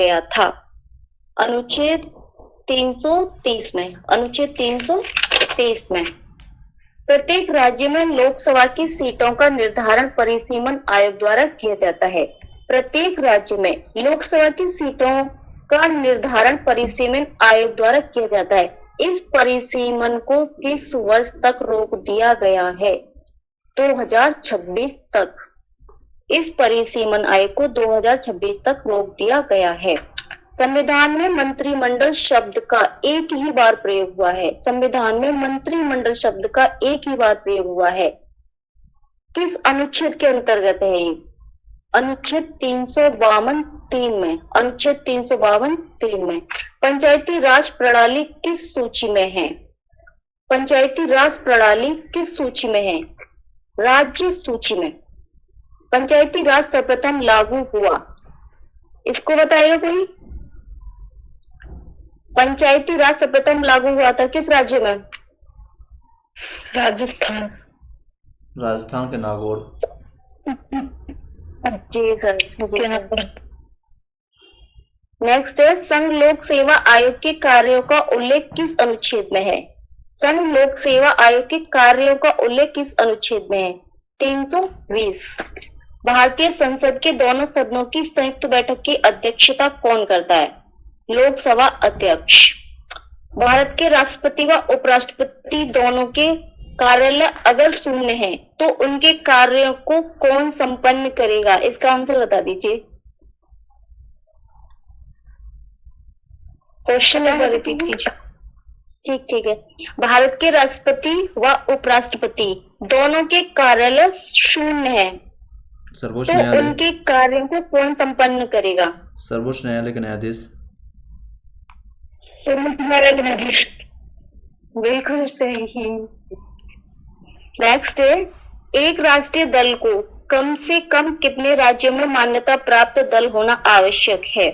गया था। अनुच्छेद 330 में, अनुच्छेद 330 में प्रत्येक राज्य में लोकसभा की सीटों का निर्धारण परिसीमन आयोग द्वारा किया जाता है। प्रत्येक राज्य में लोकसभा की सीटों का निर्धारण परिसीमन आयोग द्वारा किया जाता है। इस परिसीमन को किस वर्ष तक रोक दिया गया है? 2026 तक। इस परिसीमन आयोग को 2026 तक रोक दिया गया है। संविधान में मंत्रिमंडल शब्द का एक ही बार प्रयोग हुआ है। संविधान में मंत्रिमंडल शब्द का एक ही बार प्रयोग हुआ है। किस अनुच्छेद के अंतर्गत है ये? अनुच्छेद 352(3) में। अनुच्छेद 352(3) में। पंचायती राज प्रणाली किस सूची में है? पंचायती राज प्रणाली किस सूची में है? राज्य सूची में। पंचायती राज सर्वप्रथम लागू हुआ, इसको बताइए कोई? पंचायती राज सर्वप्रथम लागू हुआ था किस राज्य में? राजस्थान। राजस्थान के नागौर। जी सर, जी। नेक्स्ट है, संघ लोक सेवा आयोग के कार्यों का उल्लेख किस अनुच्छेद में है? संघ लोक सेवा आयोग के कार्यों का उल्लेख किस अनुच्छेद में है? 320। भारतीय संसद के दोनों सदनों की संयुक्त बैठक की अध्यक्षता कौन करता है? लोकसभा अध्यक्ष। भारत के राष्ट्रपति व उपराष्ट्रपति दोनों के कार्यालय अगर शून्य है तो उनके कार्यों को कौन संपन्न करेगा? इसका आंसर बता दीजिए। क्वेश्चन नंबर रिपीट कीजिए। ठीक है। भारत के राष्ट्रपति व उपराष्ट्रपति दोनों के कार्यालय शून्य है सर्वोच्च तो न्यायालय। उनके कार्यों को कौन संपन्न करेगा? सर्वोच्च न्यायालय के न्यायाधीश। बिल्कुल सही। नेक्स्ट है, एक राष्ट्रीय दल को कम से कम कितने राज्यों में मान्यता प्राप्त दल होना आवश्यक है?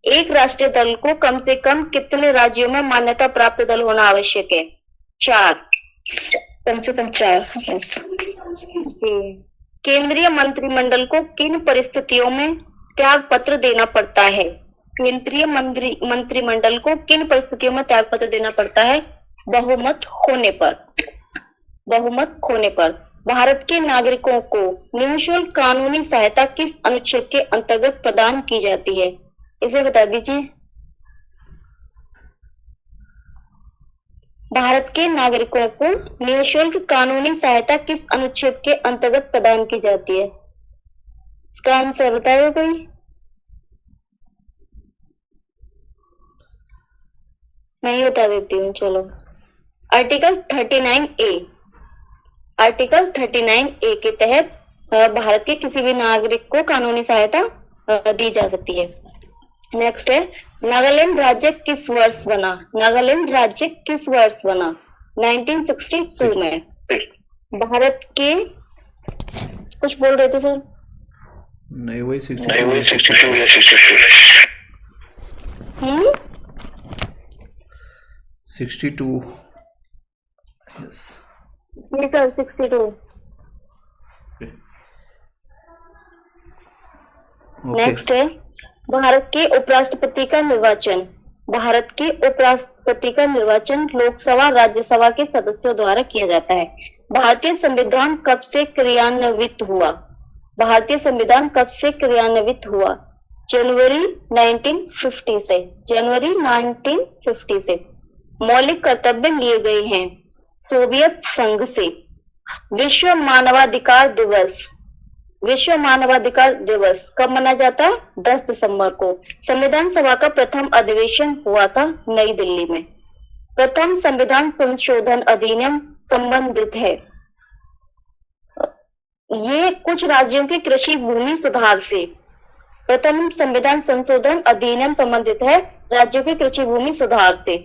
एक राष्ट्रीय दल को कम से कम कितने राज्यों में मान्यता प्राप्त दल होना आवश्यक है? 4। कम से कम 4। केंद्रीय मंत्रिमंडल को किन परिस्थितियों में त्याग पत्र देना पड़ता है? केंद्रीय मंत्रिमंडल को किन परिस्थितियों में त्याग पत्र देना पड़ता है? बहुमत खोने पर। बहुमत खोने पर। भारत के नागरिकों को निःशुल्क कानूनी सहायता किस अनुच्छेद के अंतर्गत प्रदान की जाती है? इसे बता दीजिए। भारत के नागरिकों को निःशुल्क कानूनी सहायता किस अनुच्छेद के अंतर्गत प्रदान की जाती है? इसका आंसर बताइए कोई? मैं बता देती हूँ, चलो। Article 39A। आर्टिकल 39A के तहत भारत के किसी भी नागरिक को कानूनी सहायता दी जा सकती है। नेक्स्ट है, नागालैंड राज्य किस वर्ष बना? नागालैंड राज्य किस वर्ष बना? 1962 में। भारत के कुछ बोल रहे थे सर? नहीं, वही 62 हम्म 62। यस, ये सर 62। नेक्स्ट है, भारत के उपराष्ट्रपति का निर्वाचन। भारत के उपराष्ट्रपति का निर्वाचन लोकसभा राज्यसभा के सदस्यों द्वारा किया जाता है। भारतीय संविधान कब से क्रियान्वित हुआ? भारतीय संविधान कब से क्रियान्वित हुआ? जनवरी 1950 से। जनवरी 1950 से। मौलिक कर्तव्य लिए गए हैं सोवियत संघ से। विश्व मानवाधिकार दिवस। विश्व मानवाधिकार दिवस कब मनाया जाता है? 10 दिसंबर को। संविधान सभा का प्रथम अधिवेशन हुआ था नई दिल्ली में। प्रथम संविधान संशोधन अधिनियम संबंधित है, ये कुछ राज्यों के कृषि भूमि सुधार से। प्रथम संविधान संशोधन अधिनियम संबंधित है राज्यों के कृषि भूमि सुधार से।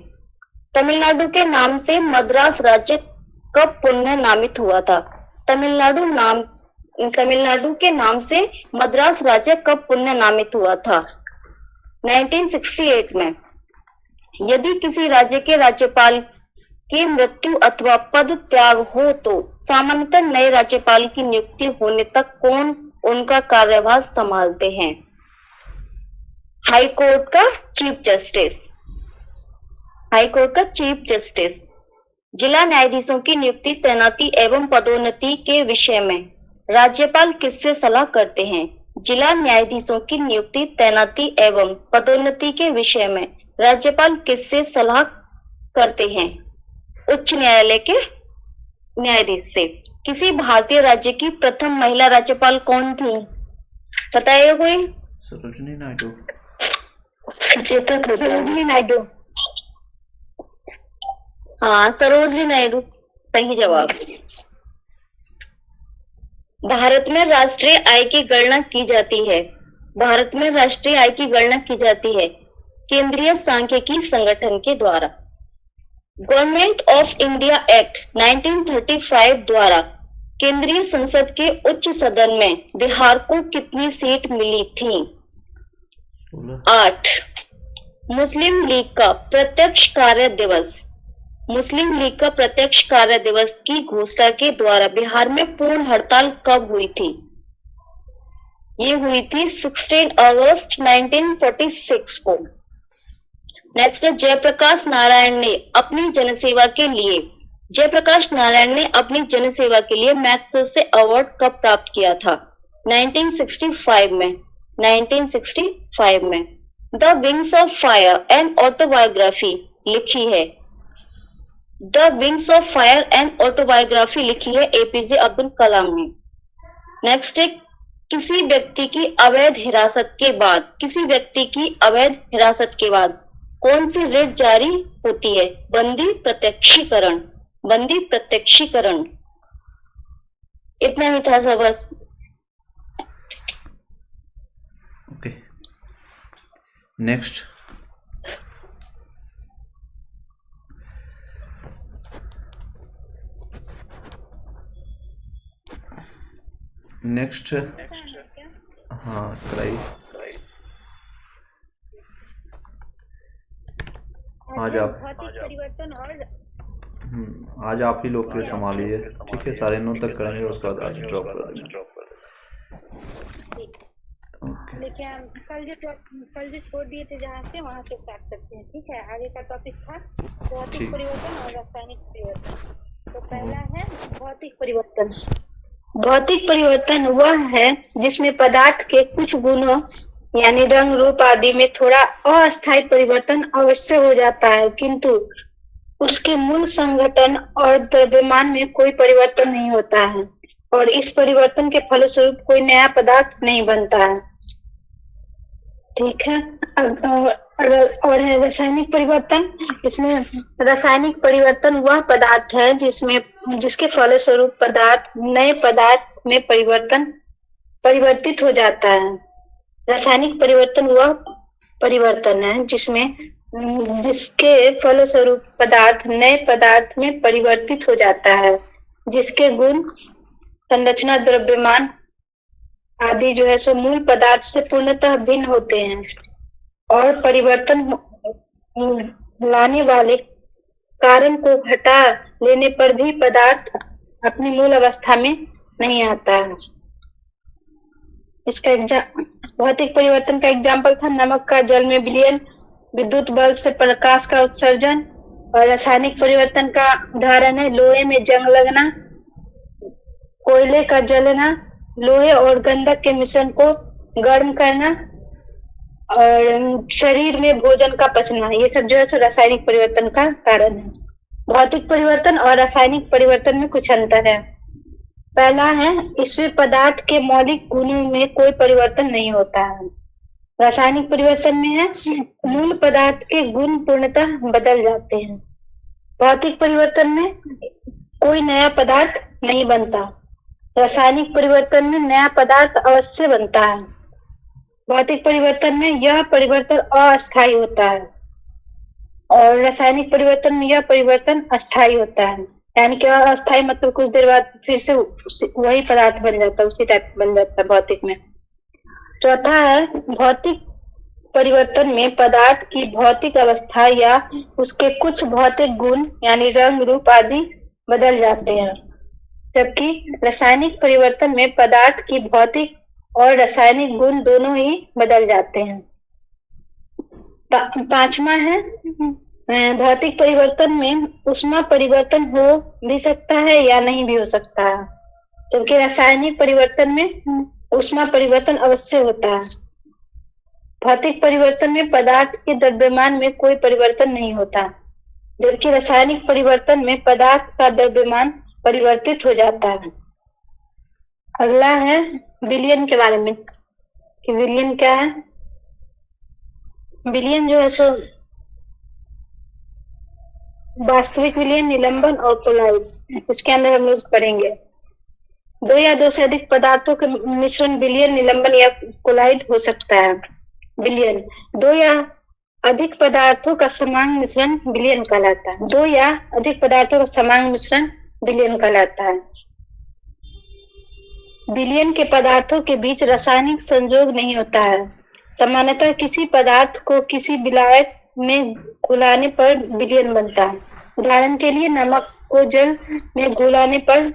तमिलनाडु के नाम से मद्रास राज्य कब पुनः नामित हुआ था? तमिलनाडु के नाम से मद्रास राज्य कब पुनः नामित हुआ था? 1968 में। यदि किसी राज्य के राज्यपाल की मृत्यु अथवा पद त्याग हो तो सामान्यतः नए राज्यपाल की नियुक्ति होने तक कौन उनका कार्यभार संभालते हैं? हाई कोर्ट का चीफ जस्टिस, हाई कोर्ट का चीफ जस्टिस। जिला न्यायाधीशों की नियुक्ति, तैनाती एवं पदोन्नति के विषय में राज्यपाल किससे सलाह करते हैं? जिला न्यायाधीशों की नियुक्ति, तैनाती एवं पदोन्नति के विषय में राज्यपाल किससे सलाह करते हैं? उच्च न्यायालय के न्यायाधीश से। किसी भारतीय राज्य की प्रथम महिला राज्यपाल कौन थी? बताइएगा कोई? सरोजिनी नायडू। सरोजिनी नायडू। हाँ, सरोजिनी नायडू सही जवाब। भारत में राष्ट्रीय आय की गणना की जाती है। भारत में राष्ट्रीय आय की गणना की जाती है केंद्रीय सांख्यिकी संगठन के द्वारा। गवर्नमेंट ऑफ इंडिया एक्ट 1935 द्वारा केंद्रीय संसद के उच्च सदन में बिहार को कितनी सीट मिली थी? 8। मुस्लिम लीग का प्रत्यक्ष कार्य दिवस, मुस्लिम लीग का प्रत्यक्ष कार्य दिवस की घोषणा के द्वारा बिहार में पूर्ण हड़ताल कब हुई थी? ये हुई थी 16 अगस्त 1946 को। नेक्स्ट है, जयप्रकाश नारायण ने अपनी जनसेवा के लिए, जयप्रकाश नारायण ने अपनी जनसेवा के लिए मैग्सेसे अवार्ड कब प्राप्त किया था? 1965 में, 1965 में। The wings of fire and autobiography लिखी है, the wings of fire and autobiography लिखी है एपीजे अब्दुल कलाम ने। नेक्स्ट है, किसी व्यक्ति की अवैध हिरासत के बाद, किसी व्यक्ति की अवैध हिरासत के बाद कौन सी रिट जारी होती है? बंदी प्रत्यक्षीकरण, बंदी प्रत्यक्षीकरण। इतना ही था सबक। Okay, next. नेक्स्ट, हाँ कराइए। आज आप परिवर्तन और आज आप ही लोग के संभालिए, ठीक है? साढ़े 9 तक करेंगे, उसके बाद आज ड्रॉप कर देंगे। देखिए, हम कल जो छोड़ दिए थे जहाँ से, वहाँ से स्टार्ट करते हैं, ठीक है? आगे का टॉपिक था भौतिक परिवर्तन और रासायनिक परिवर्तन। तो पहला है भौतिक परिवर्तन। भौतिक परिवर्तन वह है जिसमें पदार्थ के कुछ गुणों यानी रंग, रूप आदि में थोड़ा अस्थायी परिवर्तन अवश्य हो जाता है, किंतु उसके मूल संगठन और द्रव्यमान में कोई परिवर्तन नहीं होता है और इस परिवर्तन के फलस्वरूप कोई नया पदार्थ नहीं बनता है, ठीक है? और है रासायनिक परिवर्तन। इसमें रासायनिक परिवर्तन वह पदार्थ है जिसके फलस्वरूप पदार्थ नए पदार्थ में परिवर्तित हो जाता है। रासायनिक परिवर्तन वह परिवर्तन है जिसके फलस्वरूप पदार्थ नए पदार्थ में परिवर्तित हो जाता है, जिसके गुण, संरचना, द्रव्यमान आदि जो है सो मूल पदार्थ से पूर्णतः भिन्न होते हैं और परिवर्तन लाने वाले कारण को हटा लेने पर भी पदार्थ अपनी मूल अवस्था में नहीं आता है। इसका भौतिक परिवर्तन का एग्जाम्पल था नमक का जल में विलयन, विद्युत बल्ब से प्रकाश का उत्सर्जन। और रासायनिक परिवर्तन का उदाहरण है लोहे में जंग लगना, कोयले का जलना, लोहे और गंधक के मिश्रण को गर्म करना और शरीर में भोजन का पचना। ये सब जो है सो रासायनिक परिवर्तन का कारण है। भौतिक परिवर्तन और रासायनिक परिवर्तन में कुछ अंतर है। पहला है, इसमें पदार्थ के मौलिक गुणों में कोई परिवर्तन नहीं होता है। रासायनिक परिवर्तन में है मूल पदार्थ के गुण पूर्णतः बदल जाते हैं। भौतिक परिवर्तन में कोई नया पदार्थ नहीं बनता। रासायनिक परिवर्तन में नया पदार्थ अवश्य बनता है। भौतिक परिवर्तन में यह परिवर्तन अस्थायी होता है और रासायनिक परिवर्तन में यह परिवर्तन अस्थायी होता है। यानी कि अस्थायी मतलब कुछ देर बाद फिर से वही पदार्थ बन जाता है, उसी टाइप बन जाता है भौतिक में। चौथा है, भौतिक परिवर्तन में पदार्थ की भौतिक अवस्था या उसके कुछ भौतिक गुण यानी रंग, रूप आदि बदल जाते हैं, जबकि रासायनिक परिवर्तन में पदार्थ की भौतिक और रासायनिक गुण दोनों ही बदल जाते हैं। पांचवा है भौतिक परिवर्तन में ऊष्मा परिवर्तन हो भी सकता है या नहीं भी हो सकता है, जबकि रासायनिक परिवर्तन में ऊष्मा परिवर्तन अवश्य होता है। भौतिक परिवर्तन में पदार्थ के द्रव्यमान में कोई परिवर्तन नहीं होता, जबकि रासायनिक परिवर्तन में पदार्थ का द्रव्यमान परिवर्तित हो जाता है। अगला है विलयन के बारे में कि विलयन क्या है। विलयन जो है सो वास्तविक विलयन, निलंबन और कोलाइड, इसके अंदर हम लोग पढ़ेंगे। दो या दो से अधिक पदार्थों के मिश्रण विलयन, निलंबन या कोलाइड हो सकता है। विलयन दो या अधिक पदार्थों का समान मिश्रण विलयन कहलाता है। दो या अधिक पदार्थों का समान मिश्रण विलयन कहलाता है। विलयन के पदार्थों के बीच रासायनिक संयोग नहीं होता है। सामान्यतः किसी पदार्थ को किसी विलायक में घुलाने पर विलयन बनता है। उदाहरण के लिए नमक को जल में घुलाने पर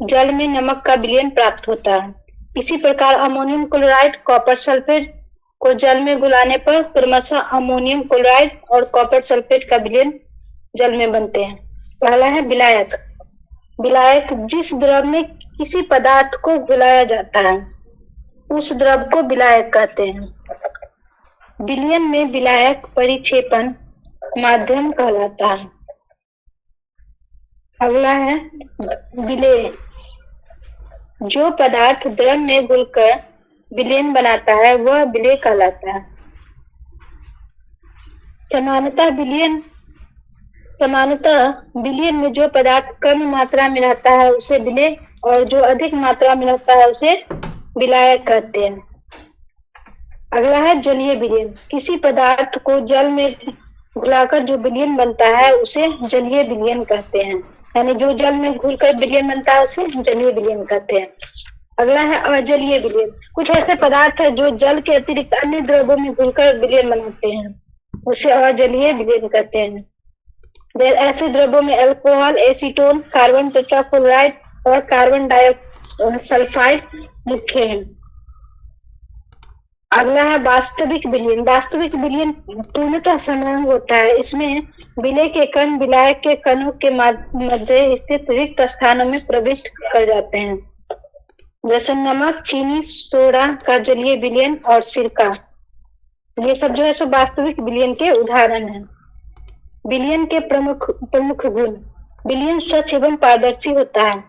जल में नमक का विलयन प्राप्त होता है। इसी प्रकार अमोनियम क्लोराइड, कॉपर सल्फेट को जल में घुलाने पर क्रमशः अमोनियम क्लोराइड और कॉपर सल्फेट का विलयन जल में बनते हैं। पहला है विलायक। विलायक जिस द्रव में किसी पदार्थ को घुलाया जाता है उस द्रव को विलायक कहते हैं। विलयन में विलायक परिक्षेपण माध्यम कहलाता है। अगला है विलेय। जो पदार्थ द्रव में घुलकर विलयन बनाता है वह विलेय कहलाता है। सामान्यतः विलयन में जो पदार्थ कम मात्रा में रहता है उसे विलेय और जो अधिक मात्रा में रहता है उसे विलायक कहते हैं। अगला है जलीय विलयन। किसी पदार्थ को जल में घुलाकर जो विलयन बनता है उसे जलीय विलयन कहते हैं। यानी जो जल में घुलकर विलयन बनता है उसे जलीय विलयन कहते हैं। अगला है अजलीय विलयन। कुछ ऐसे पदार्थ है जो जल के अतिरिक्त अन्य द्रव्यों में घुलकर विलयन बनाते हैं, उसे अजलीय विलयन कहते हैं। ऐसे द्रव्यों में अल्कोहल, एसीटोन, कार्बन टेट्राक्लोराइड और कार्बन डाइसल्फाइड मुख्य हैं। अगला है वास्तविक विलयन। वास्तविक विलयन पूर्णतः समान होता है। इसमें विलेय के कण विलायक के कणों के मध्य स्थित रिक्त स्थानों में प्रविष्ट कर जाते हैं, जैसे नमक, चीनी, सोडा का जलीय विलयन और सिरका। ये सब जो है सो वास्तविक विलयन के उदाहरण हैं। विलयन के प्रमुख गुण। विलयन स्वच्छ एवं पारदर्शी होता है।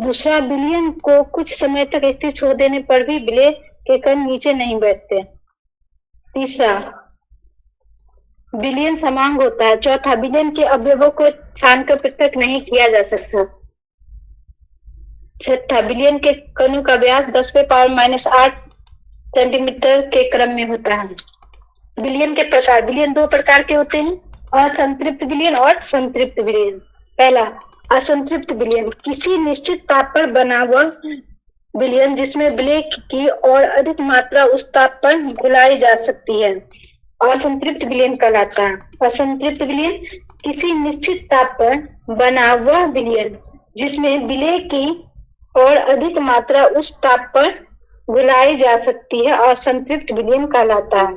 दूसरा, विलयन को कुछ समय तक स्थिर छोड़ देने पर भी विलेय के कण नीचे नहीं बैठते। तीसरा, विलयन समांग होता है। चौथा, विलयन के अवयवों को छानकर पृथक नहीं किया जा सकता। छठा, विलयन के कणों का व्यास 10⁻⁻8 सेंटीमीटर के क्रम में होता है। विलयन के प्रकार। विलयन दो प्रकार के होते हैं, असंतृप्त विलयन और संतृप्त विलयन। पहला, असंतृप्त विलयन। किसी निश्चित ताप पर बना हुआ विलयन जिसमें विलेय की और अधिक मात्रा उस ताप पर घुलाई जा सकती है, असंतृप्त विलयन कहलाता है। असंतृप्त विलयन किसी निश्चित ताप पर बना हुआ विलयन जिसमें विलेय की और अधिक मात्रा उस ताप पर घुलाई जा सकती है, असंतृप्त विलयन कहलाता है।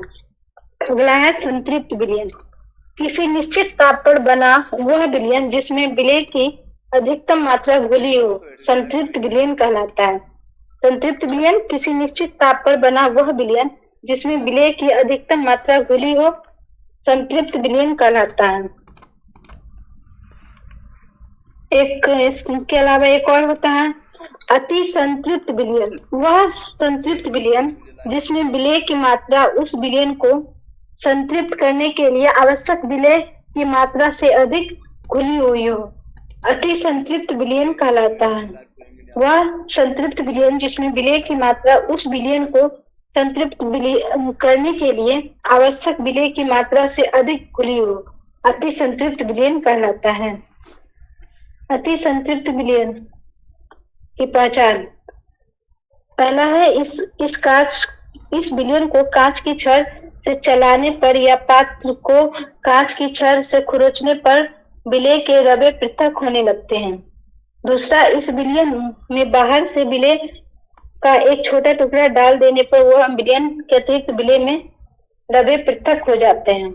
अगला है संतृप्त विलयन। किसी निश्चित ताप पर बना वह विलयन जिसमें विलेय की अधिकतम मात्रा घुली हो, संतृप्त विलयन कहलाता है। संतृप्त विलयन किसी निश्चित ताप पर बना वह विलयन जिसमें विलेय की अधिकतम मात्रा घुली हो, संतृप्त विलयन कहलाता है। इसके अलावा एक और होता है अति संतृप्त विलयन। वह संतृप्त विलयन जिसमें विलेय की मात्रा उस विलयन को संतृप्त करने के लिए आवश्यक विलेय की मात्रा से अधिक घुली हुई हो, अति संतृप्त विलयन कहलाता है। वह संतृप्त विलयन जिसमें विलेय की मात्रा उस विलयन को संतृप्त करने के लिए आवश्यक विलेय की मात्रा से अधिक घुली हो, अति संतृप्त विलयन कहलाता है। अति संतृप्त विलयन की पहचान। पहला है इस विलयन को कांच की छड़ से चलाने पर या पात्र को कांच की छड़ से खुरोचने पर विलेय के रवे पृथक होने लगते हैं। दूसरा, इस विलयन में बाहर से विलेय का एक छोटा टुकड़ा डाल देने पर वह विलयन के अतिरिक्त विलेय में डबे पृथक हो जाते हैं।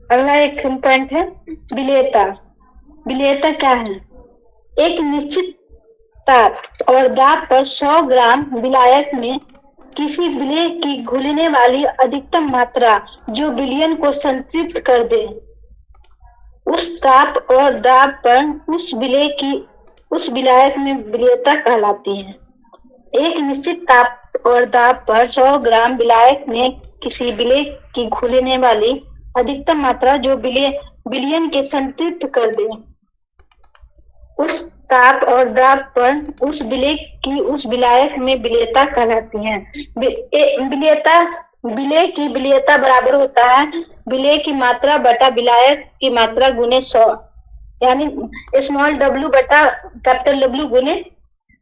अगला एक पॉइंट है विलेयता। विलेयता क्या है? एक निश्चित ताप और दाब पर 100 ग्राम विलायक में किसी विलेय की घुलने वाली अधिकतम मात्रा जो विलयन को संतृप्त कर दे, उस ताप और दाब पर उस विलायक में विलेयता कहलाती है। एक निश्चित ताप और दाब पर 100 ग्राम विलायक में किसी विलेय की घुलने वाली अधिकतम मात्रा जो विलयन के संतृप्त कर दे, उस ताप और दाब पर उस विलायक में विलेयता कहलाती है। विलेय की विलेयता बराबर होता है विलेय की मात्रा बटा विलायक की मात्रा गुने 100, यानी स्मॉल w बटा कैपिटल W गुने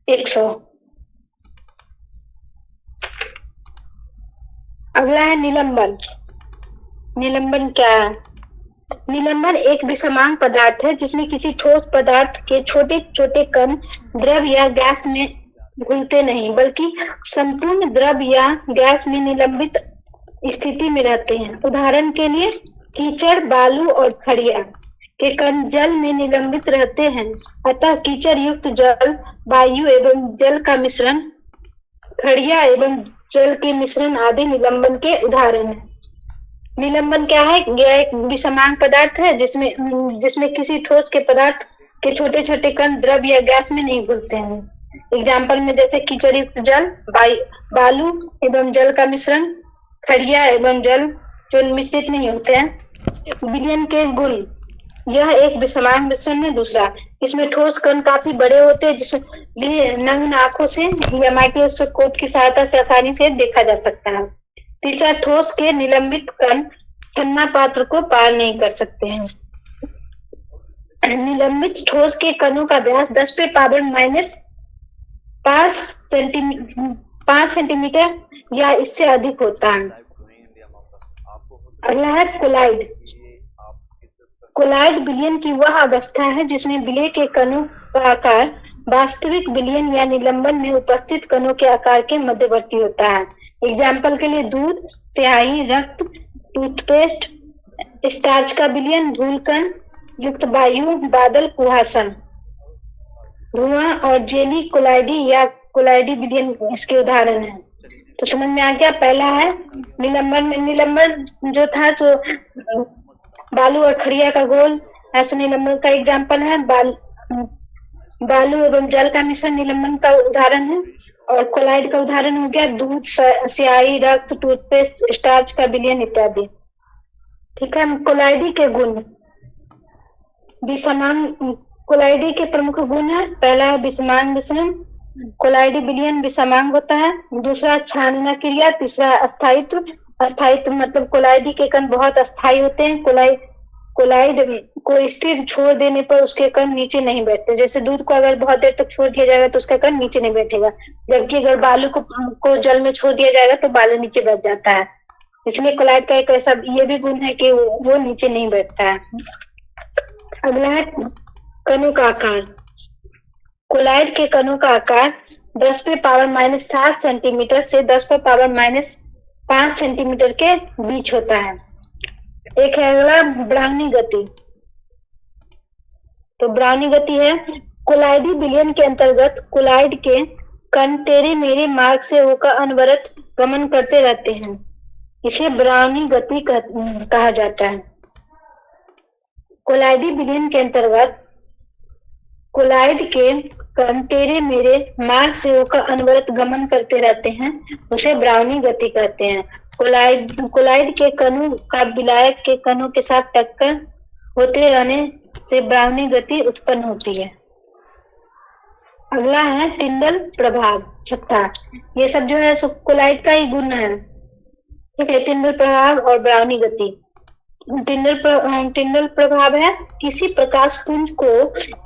100। अगला है निलंबन। निलंबन क्या है? निलंबन एक विषमांग पदार्थ है जिसमें किसी ठोस पदार्थ के छोटे छोटे कण द्रव या गैस में घुलते नहीं, बल्कि संपूर्ण द्रव या गैस में निलंबित स्थिति में रहते हैं। उदाहरण के लिए कीचड़, बालू और खड़िया के कण जल में निलंबित रहते हैं, अतः कीचड़ युक्त जल, वायु एवं जल का मिश्रण, खड़िया एवं जल के मिश्रण आदि निलंबन के उदाहरण हैं। निलंबन क्या है? यह एक विषमांग पदार्थ है जिसमें किसी ठोस के पदार्थ के छोटे छोटे कण द्रव या गैस में नहीं घुलते हैं। एग्जाम्पल में जैसे कीचड़ युक्त जल, बालू एवं जल का मिश्रण, खड़िया एवं जल जो मिश्रित नहीं होते हैं। विलयन के गुण, यह एक विषमांग मिश्रण है। दूसरा, इसमें ठोस कण काफी बड़े होते हैं जिसलिए नग्न आंखों से या माइक्रोस्कोप की सहायता से आसानी से देखा जा सकता है। तीसरा, ठोस के निलंबित कण छन्ना पात्र को पार नहीं कर सकते हैं। निलंबित ठोस के कणों का व्यास 10 पे पावर माइनस 5 सेंटीमीटर या इससे अधिक होता है। अगला है कोलाइड। कोलाइड विलयन की वह अवस्था है जिसमें विलेय के कणों का आकार वास्तविक विलयन या निलंबन में उपस्थित कणों के आकार के मध्यवर्ती होता है। एग्जाम्पल के लिए दूध, स्याही, रक्त, टूथपेस्ट, स्टार्च का विलयन, धूल कण युक्त वायु, बादल, कुहासा, धुआं और जेली कोलाइडी या कोलाइडी विलयन इसके उदाहरण है। तो समझ में आ गया। पहला है निलंबन। निलंबन जो था सो बालू और खड़िया का घोल ऐसा निलंबन का एग्जाम्पल है। बालू एवं जल का मिश्रण निलंबन का उदाहरण है। और कोलाइड का उदाहरण हो गया दूध, स्याही, रक्त, टूथपेस्ट, स्टार्च का विलयन इत्यादि। ठीक है। कोलाइडी के गुण, विषमांग कोलाइडी के प्रमुख गुण है। पहला है विषमांग मिश्रण, कोलाइडी विलयन विषमांग होता है। दूसरा, छानना क्रिया। तीसरा, अस्थायित्व। अस्थायित्व मतलब कोलाइडी के कण बहुत अस्थायी होते हैं। कोलाइड को स्थिर छोड़ देने पर उसके कण नीचे नहीं बैठते। जैसे दूध को अगर बहुत देर तक छोड़ दिया जाएगा तो उसका कण नीचे नहीं बैठेगा, जबकि अगर बालू को जल में छोड़ दिया जाएगा तो बालू नीचे बैठ जाता है। इसलिए कोलाइड का एक ऐसा ये भी गुण है कि वो नीचे नहीं बैठता है। अगला है कणों का आकार। कोलाइड के कणों का आकार 10 पे पावर माइनस 7 सेंटीमीटर से 10 पे पावर माइनस 5 सेंटीमीटर के बीच होता है। एक है अगला ब्राउनी गति। तो ब्राउनी गति है कोलाइडी विलयन के अंतर्गत कोलाइड के कण तेरे मेरे मार्ग से होकर अनवरत गमन करते रहते हैं, इसे ब्राउनी गति कहा जाता है। कोलाइडी विलयन के अंतर्गत कोलाइड के कण तेरे मेरे मार्ग से होकर अनवरत गमन करते रहते हैं, उसे ब्राउनी गति कहते हैं। कोलाइड के कणों का विलायक के कणों के साथ टक्कर होते रहने से ब्राउनी गति उत्पन्न होती है। अगला है टिंडल प्रभाव। छठा, ये सब जो है सो कोलाइड का ही गुण है। ठीक है। टिंडल प्रभाव और ब्राउनी गति। टिंडल प्रभाव है किसी प्रकाश पुंज को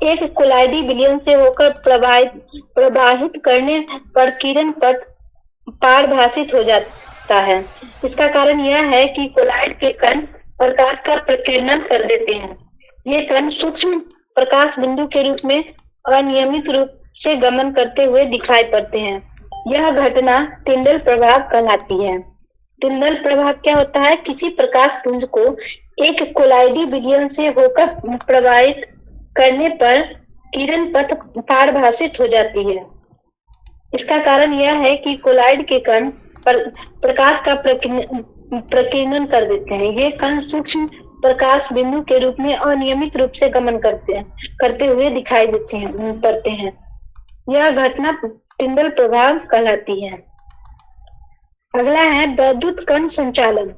एक कोलाइडी विलयन से होकर प्रवाहित करने पर किरण पथ पारभाषित हो जाता है। इसका कारण यह है कि कोलाइड के कण प्रकाश का प्रकीर्णन कर देते हैं। ये कण सूक्ष्म प्रकाश बिंदु के रूप में अनियमित रूप से गमन करते हुए दिखाई पड़ते हैं। यह घटना टिंडल प्रभाव कहलाती है। टिंडल प्रभाव क्या होता है? किसी प्रकाश पुंज को एक कोलाइडी विलयन से होकर प्रवाहित करने पर किरण पथ पारभाषित हो जाती है। इसका कारण यह है कि कोलाइड के कण प्रकाश का प्रकीर्णन कर देते हैं। ये कण सूक्ष्म प्रकाश बिंदु के रूप में अनियमित रूप से गमन करते हुए दिखाई पड़ते हैं। यह घटना टिंडल प्रभाव कहलाती है। अगला है वैद्युत कण संचालन।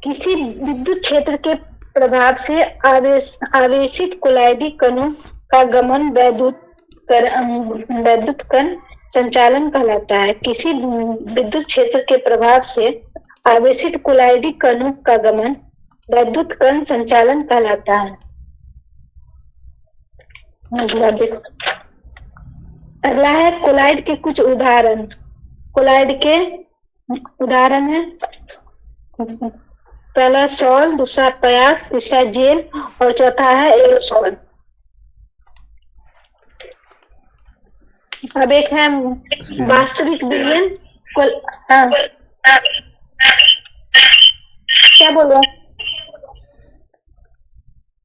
किसी विद्युत क्षेत्र के प्रभाव से आवेशित कोलाइडी कणों का गमन वैद्युत कण संचालन कहलाता है। किसी विद्युत क्षेत्र के प्रभाव से आवेशित कोलाइडी कणों का गमन वैद्युत कण संचालन कहलाता है। अगला है कोलाइड के कुछ उदाहरण। कोलाइड के उदाहरण है पहला सॉल, दूसरा प्रयास, तीसरा जेल और चौथा है एरोसॉल। अब एक है वास्तविक विलयन। हाँ क्या बोलो?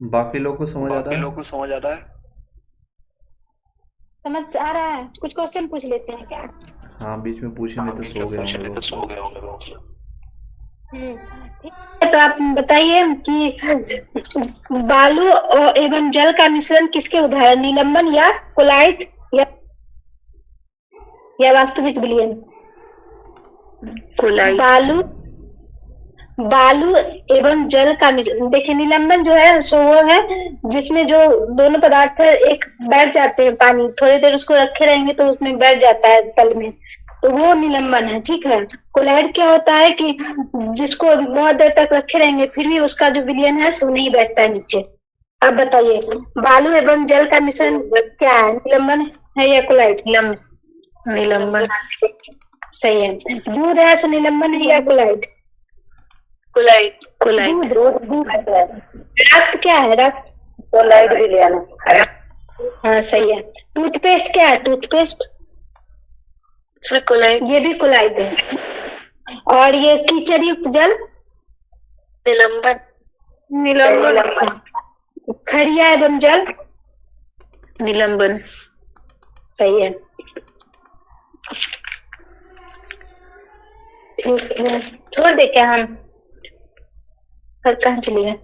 बाकी लोग को समझ आता है? समझ आ रहा है? कुछ क्वेश्चन पूछ लेते हैं क्या? हाँ, बीच में पूछेंगे तो सो गए होंगे लोग। ठीक है, तो आप बताइए कि बालू और एवं जल का मिश्रण किसके उदाहरण? निलंबन या कोलाइड या वास्तविक विलयन? कोलाइड। बालू एवं जल का मिश्रण। देखिए निलंबन जो है सो वो है जिसमें जो दोनों पदार्थ है एक बैठ जाते हैं, पानी थोड़ी देर उसको रखे रहेंगे तो उसमें बैठ जाता है तल में, तो वो निलंबन है। ठीक है। कोलाइड क्या होता है कि जिसको बहुत देर तक रखे रहेंगे फिर भी उसका जो विलयन है सो नहीं बैठता है नीचे। अब बताइए बालू एवं जल का मिश्रण क्या है? निलंबन है या कोलाइड? निलंबन। सही है। दूध है सो निलंबन है या कोलाइड? कोलाइड। रक्त क्या है? रक्त कोलाइड विलयन। हाँ सही है। टूथपेस्ट क्या है? Toothpaste colloid. ये भी कोलाइड है। और ये कीचड़ युक्त जल? निलंबन। खड़िया एवं जल? निलंबन। सही है। ठीक है, छोड़ दे क्या हम? और कहाँ चले गए?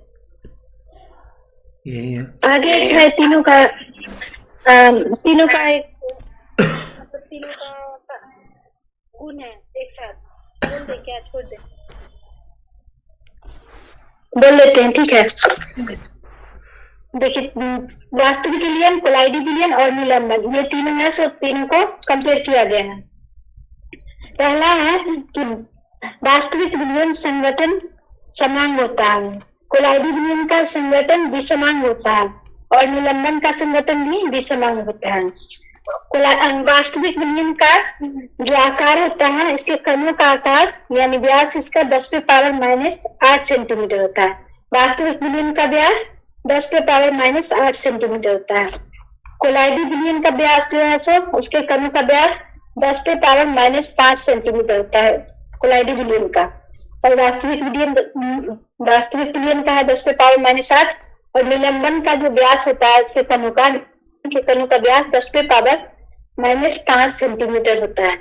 यही है। आगे है तीनों का एक तीनों का गुण है एक साथ। बोल दे क्या? छोड़ दे, बोल लेते हैं। ठीक है। देखिए वास्तविक विलयन, कोलाइडी विलयन और निलंबन, ये तीनों है सो तीनों को कंपेयर किया गया है। पहला है कि वास्तविक विलयन संगठन समांग होता है, कोलाइडी विलयन का संगठन विषमांग होता है और निलंबन का संगठन भी विषमांग होता है। वास्तविक विलयन का जो आकार होता है, इसके कणों का आकार यानी व्यास इसका 10⁻⁻8 सेंटीमीटर होता है। वास्तविक विलयन का व्यास 10⁻⁻8 सेंटीमीटर होता है। कोलाइडी विलयन का व्यास जो है सो उसके कणों का व्यास 10⁻⁻5 सेंटीमीटर होता है कोलाइडी विलयन का। और वास्तविक विलयन का है 10⁻⁸ और निलंबन का जो व्यास होता है इसके कणों का व्यास 10⁻⁻5 सेंटीमीटर होता है।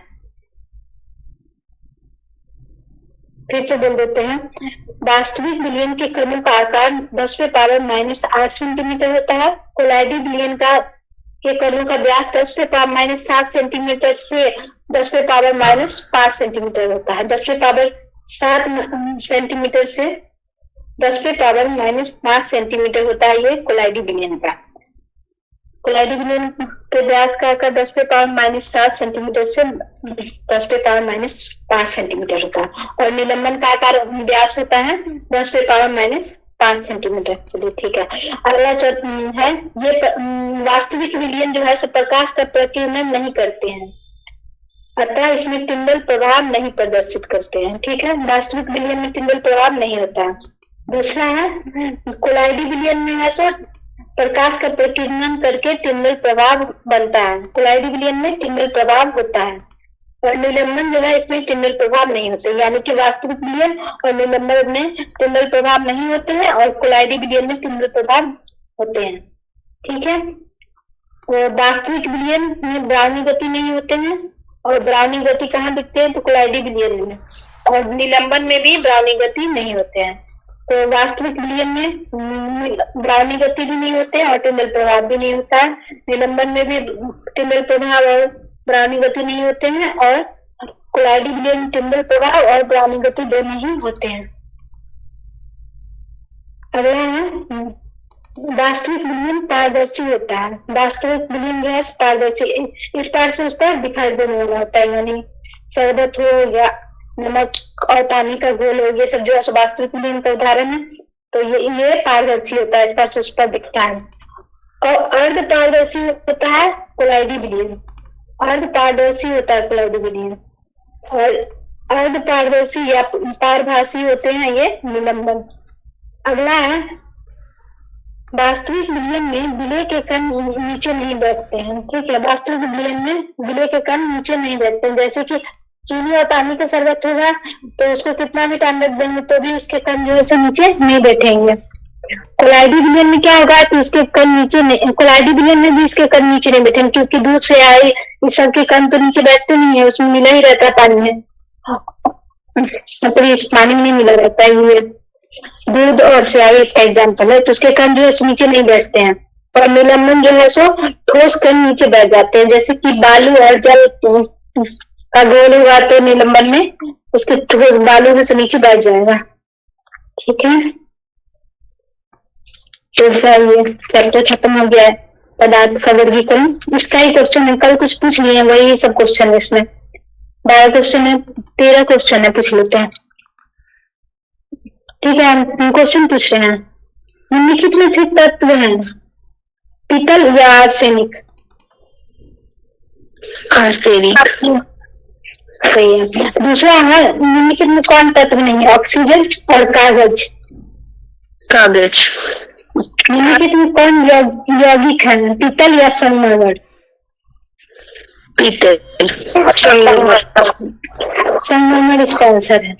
फिर से बोल देते हैं, वास्तविक विलयन के कणों का आकार 10⁻⁻8 सेंटीमीटर होता है। कोलाइडी विलयन के कणों का व्यास 10⁻⁷ सेंटीमीटर से 10⁻⁻5 सेंटीमीटर होता है। 10⁻7 सेंटीमीटर से 10⁻⁻5 सेंटीमीटर होता है ये कोलाइडी विलयन का। कोलाइडी विलयन के व्यास का आकार 10⁻⁷ सेंटीमीटर से 10⁻⁻5 सेंटीमीटर होता है और निलंबन का आकार व्यास होता है 10⁻⁻5 सेंटीमीटर। चलिए ठीक है। अगला है ये वास्तविक विलयन जो है सो प्रकाश का प्रकीर्णन नहीं करते हैं, अतः इसमें टिंडल प्रभाव नहीं प्रदर्शित करते हैं। ठीक है। वास्तविक विलयन में टिंडल प्रभाव नहीं होता है। दूसरा है कोलाइडी विलयन में है सो प्रकाश का प्रकीर्णन करके टिंडल प्रभाव बनता है। कोलाइडी विलयन में टिंडल प्रभाव होता है। और निलंबन जो है इसमें टिंडल प्रभाव नहीं होते, यानी कि वास्तविक विलयन और निलंबन में टिंडल प्रभाव नहीं होते हैं और कोलाइडी विलयन में टिंडल प्रभाव होते हैं। ठीक है, तो वास्तविक विलयन में ब्राउनी गति नहीं होते हैं और ब्राउनी गति कहाँ दिखते हैं, तो कोलाइडी विलयन में, और निलंबन में भी ब्राउनी गति नहीं होते हैं। तो वास्तविक विलयन में ब्राउनी गति भी नहीं होते और टिंडल प्रभाव भी नहीं होता है, निलंबन में भी टिंडल प्रभाव और ब्राउनी गति नहीं होते हैं, और कोलाइडी विलयन में टिंडल प्रभाव और ब्राउनी गति दोनों ही होते हैं। अगला है वास्तविक विलयन पारदर्शी होता है। वास्तविक विलयन जो है पारदर्शी, इस पार से उस पार दिखाई देने वाला होता है, यानी शरबत हो या नमक और पानी का घोल हो, ये सब जो है वास्तविक विलयन का उदाहरण है। तो ये पारदर्शी होता है, इस पार से उस पार दिखता है। और अर्ध पारदर्शी होता है कोलाइडी विलयन, अर्ध पारदर्शी होता है कोलाइडी विलयन, और अर्ध पारदर्शी या पारभासी होते हैं ये निलंबन। अगला है वास्तविक विलयन में विलय के कण नीचे नहीं बैठते हैं। ठीक है, वास्तविक विलयन में विलय के कण नीचे नहीं बैठते हैं। जैसे कि चीनी और पानी का शरबत होगा तो उसको कितना भी टाइम रख देंगे तो भी उसके कण जो है नीचे नहीं बैठेंगे। कोलाइडी विलयन में क्या होगा कि इसके कण नीचे नहीं, कोलाइडी विलयन में भी इसके कण नीचे नहीं बैठेंगे, क्योंकि दूध से आए इस सब के कण तो नीचे बैठते नहीं है, उसमें मिला ही रहता है पानी में, मतलब इस पानी में नहीं मिला रहता है। ये दूध और स्याही इसका एग्जाम्पल है, तो उसके कण जो है नीचे नहीं बैठते हैं। और निलंबन जो है सो ठोस कण नीचे बैठ जाते हैं, जैसे कि बालू और जल का घोल हुआ तो निलंबन में उसके ठोस बालू में से नीचे बैठ जाएगा। ठीक है, तो ये चैप्टर खत्म हो गया है पदार्थ का वर्गीकरण। इसका ही क्वेश्चन है, कल कुछ पूछ लिए वही सब क्वेश्चन है, इसमें 12 क्वेश्चन है, 13 क्वेश्चन है, पूछ लेते हैं। ठीक है, हम क्वेश्चन पूछ रहे हैं, निम्नलिखित में से तत्व हैं पीतल या आर्सेनिक? आर्सेनिक सही है। दूसरा है निम्नलिखित में कौन तत्व नहीं है? ऑक्सीजन और कागज। कागज। निम्नलिखित में कौन यौगिक है? पीतल या संगमरमर? पीतल। संगमरमर इसका आंसर है।